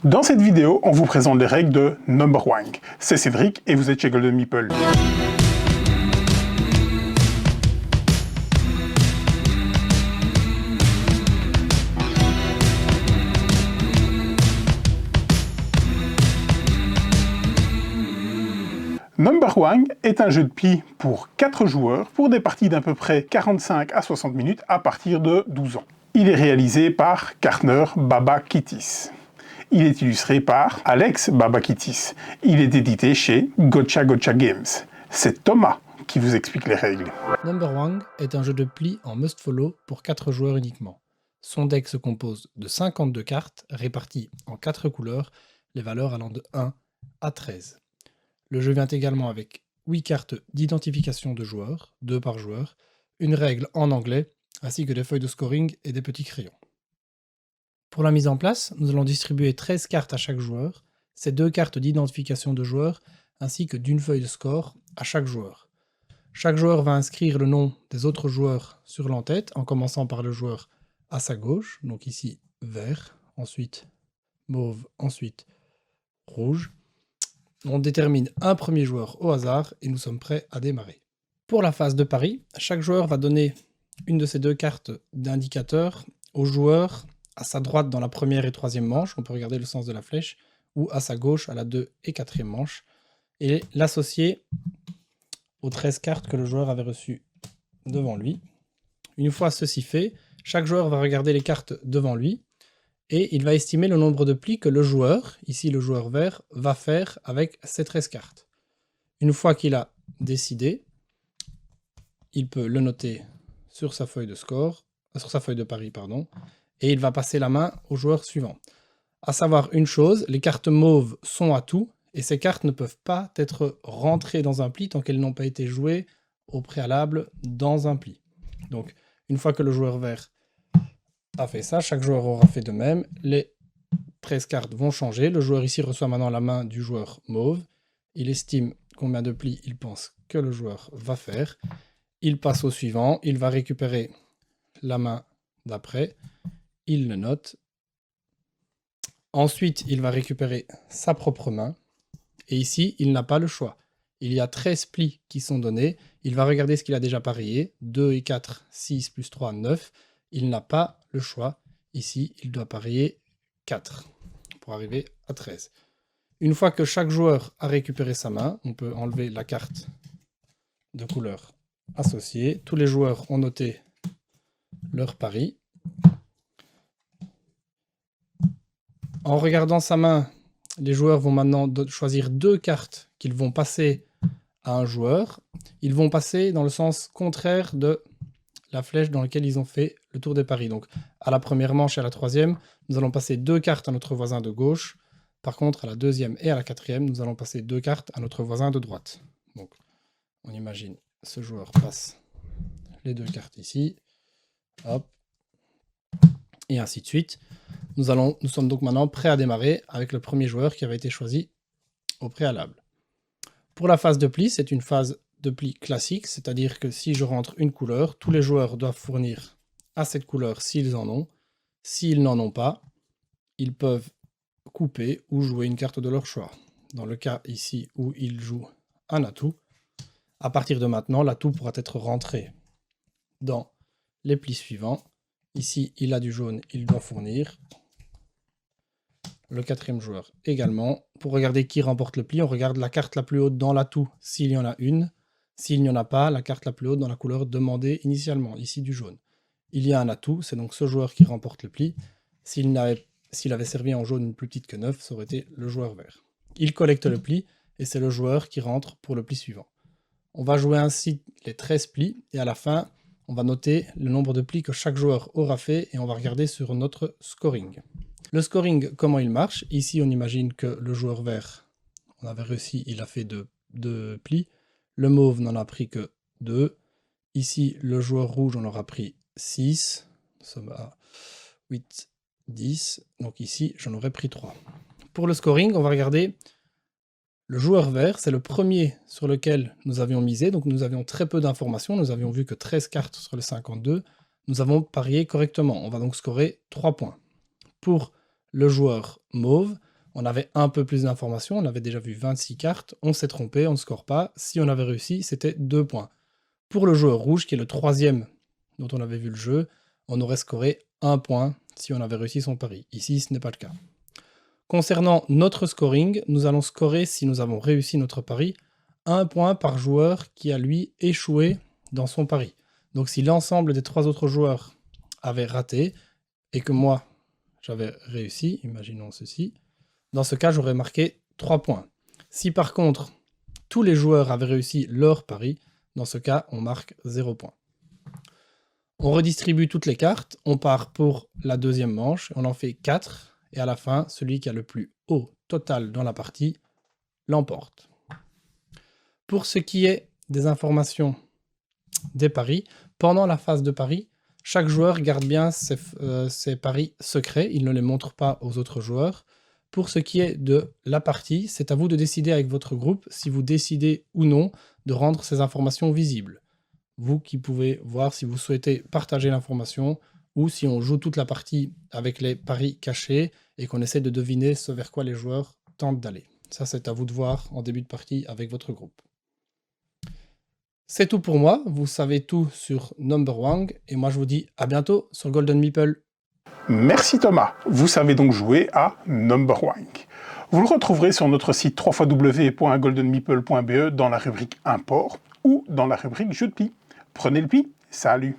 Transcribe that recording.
Dans cette vidéo, on vous présente les règles de Number One. C'est Cédric et vous êtes chez Golden Meeple. Number One est un jeu de pli pour 4 joueurs pour des parties d'à peu près 45 à 60 minutes à partir de 12 ans. Il est réalisé par Kartner Babakittis. Il est illustré par Alex Babakittis. Il est édité chez Gotcha Gotcha Games. C'est Thomas qui vous explique les règles. Number One est un jeu de pli en must-follow pour 4 joueurs uniquement. Son deck se compose de 52 cartes réparties en 4 couleurs, les valeurs allant de 1 à 13. Le jeu vient également avec 8 cartes d'identification de joueurs, 2 par joueur, une règle en anglais, ainsi que des feuilles de scoring et des petits crayons. Pour la mise en place, nous allons distribuer 13 cartes à chaque joueur, ces 2 cartes d'identification de joueurs, ainsi que d'une feuille de score à chaque joueur. Chaque joueur va inscrire le nom des autres joueurs sur l'en-tête, en commençant par le joueur à sa gauche, donc ici vert, ensuite mauve, ensuite rouge. On détermine un premier joueur au hasard et nous sommes prêts à démarrer. Pour la phase de pari, chaque joueur va donner une de ces 2 cartes d'indicateur au joueur à sa droite dans la première et troisième manche, on peut regarder le sens de la flèche, ou à sa gauche à la 2 et 4e manche, et l'associer aux 13 cartes que le joueur avait reçues devant lui. Une fois ceci fait, chaque joueur va regarder les cartes devant lui, et il va estimer le nombre de plis que le joueur, ici le joueur vert, va faire avec ces 13 cartes. Une fois qu'il a décidé, il peut le noter sur sa feuille de score, sur sa feuille de pari, pardon, et il va passer la main au joueur suivant. À savoir une chose, les cartes mauves sont atouts, et ces cartes ne peuvent pas être rentrées dans un pli tant qu'elles n'ont pas été jouées au préalable dans un pli. Donc, une fois que le joueur vert a fait ça, chaque joueur aura fait de même. Les 13 cartes vont changer. Le joueur ici reçoit maintenant la main du joueur mauve. Il estime combien de plis il pense que le joueur va faire. Il passe au suivant. Il va récupérer la main d'après. Il le note. Ensuite, il va récupérer sa propre main. Et ici, il n'a pas le choix. Il y a 13 plis qui sont donnés. Il va regarder ce qu'il a déjà parié. 2 et 4, 6 plus 3, 9. Il n'a pas le choix. Ici, il doit parier 4 pour arriver à 13. Une fois que chaque joueur a récupéré sa main, on peut enlever la carte de couleur associée. Tous les joueurs ont noté leur pari. En regardant sa main, les joueurs vont maintenant choisir 2 cartes qu'ils vont passer à un joueur. Ils vont passer dans le sens contraire de la flèche dans laquelle ils ont fait le tour des paris. Donc à la première manche et à la troisième, nous allons passer 2 cartes à notre voisin de gauche. Par contre, à la deuxième et à la quatrième, nous allons passer 2 cartes à notre voisin de droite. Donc on imagine ce joueur passe les 2 cartes ici. Hop. Et ainsi de suite. Nous sommes donc maintenant prêts à démarrer avec le premier joueur qui avait été choisi au préalable. Pour la phase de pli, c'est une phase de pli classique, c'est-à-dire que si je rentre une couleur, tous les joueurs doivent fournir à cette couleur s'ils en ont. S'ils n'en ont pas, ils peuvent couper ou jouer une carte de leur choix. Dans le cas ici où ils jouent un atout, à partir de maintenant, l'atout pourra être rentré dans les plis suivants. Ici, il a du jaune, il doit fournir. Le 4e joueur également. Pour regarder qui remporte le pli, on regarde la carte la plus haute dans l'atout s'il y en a une. S'il n'y en a pas, la carte la plus haute dans la couleur demandée initialement, ici du jaune. Il y a un atout, c'est donc ce joueur qui remporte le pli. S'il avait servi en jaune une plus petite que 9, ça aurait été le joueur vert. Il collecte le pli et c'est le joueur qui rentre pour le pli suivant. On va jouer ainsi les 13 plis et à la fin, on va noter le nombre de plis que chaque joueur aura fait et on va regarder sur notre scoring. Le scoring, comment il marche? Ici, on imagine que le joueur vert, on avait réussi, il a fait 2 plis. Le mauve n'en a pris que 2. Ici, le joueur rouge en aura pris 6. Nous sommes à 8, 10. Donc ici, j'en aurais pris 3. Pour le scoring, on va regarder le joueur vert. C'est le premier sur lequel nous avions misé. Donc nous avions très peu d'informations. Nous avions vu que 13 cartes sur les 52. Nous avons parié correctement. On va donc scorer 3 points. Pour le joueur mauve, On avait un peu plus d'informations, on avait déjà vu 26 cartes, on s'est trompé, on ne score pas. Si on avait réussi, c'était 2 points. Pour le joueur rouge, qui est le troisième dont on avait vu le jeu, on aurait scoré 1 point si on avait réussi son pari. Ici, ce n'est pas le cas. Concernant notre scoring, nous allons scorer, si nous avons réussi notre pari, 1 point par joueur qui a lui échoué dans son pari. Donc si l'ensemble des 3 autres joueurs avaient raté, et que moi, j'avais réussi, imaginons ceci, dans ce cas, j'aurais marqué 3 points. Si par contre, tous les joueurs avaient réussi leur pari, dans ce cas, on marque 0 point. On redistribue toutes les cartes, on part pour la deuxième manche, on en fait 4, et à la fin, celui qui a le plus haut total dans la partie l'emporte. Pour ce qui est des informations des paris, pendant la phase de pari, chaque joueur garde bien ses paris secrets, il ne les montre pas aux autres joueurs. Pour ce qui est de la partie, c'est à vous de décider avec votre groupe si vous décidez ou non de rendre ces informations visibles. Vous qui pouvez voir si vous souhaitez partager l'information ou si on joue toute la partie avec les paris cachés et qu'on essaie de deviner ce vers quoi les joueurs tentent d'aller. Ça, c'est à vous de voir en début de partie avec votre groupe. C'est tout pour moi, vous savez tout sur Number Wang et moi je vous dis à bientôt sur Golden Meeple. Merci Thomas, vous savez donc jouer à Number Wank. Vous le retrouverez sur notre site www.goldenmeeple.be dans la rubrique Import ou dans la rubrique Jeux de pli. Prenez le pli, salut!